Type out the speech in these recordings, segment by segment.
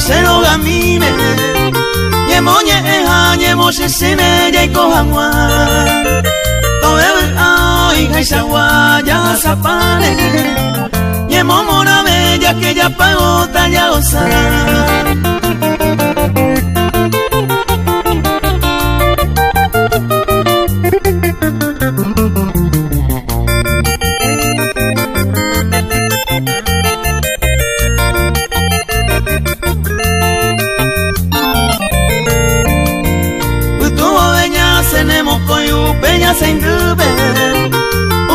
cero gamine Yemoñe eja Yemoshe sine Yaiko hangwa Toebe ay Jaisawa ya zapane Yemomona bella que ya pagó ya osa Peña se indube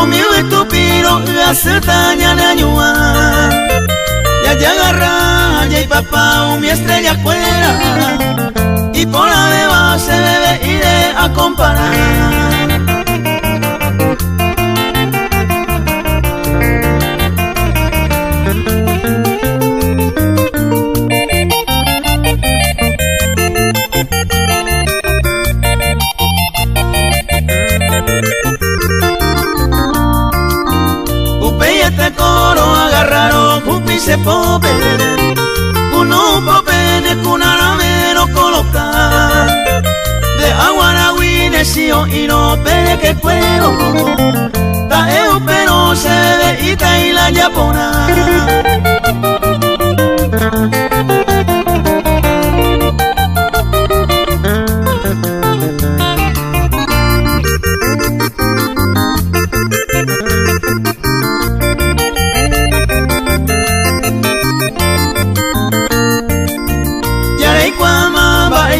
Umi estúpido Asetaña de añua Ya agarra Ya y papá Umi estrella fuera Y por la beba se debe iré a comparar Este coro agarraron Jupi se pope Uno pope de cunaramero colocar De aguaragüí necio y no pele que cuero Taeo pero se debe ita y la yapona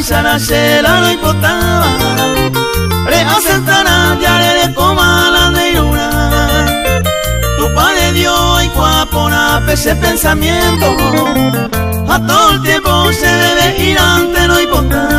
Sana se la no importaba Le asentana ya le coma la neiruna Tu padre dio y cuapona ese pensamiento A todo el tiempo se debe ir ante no importar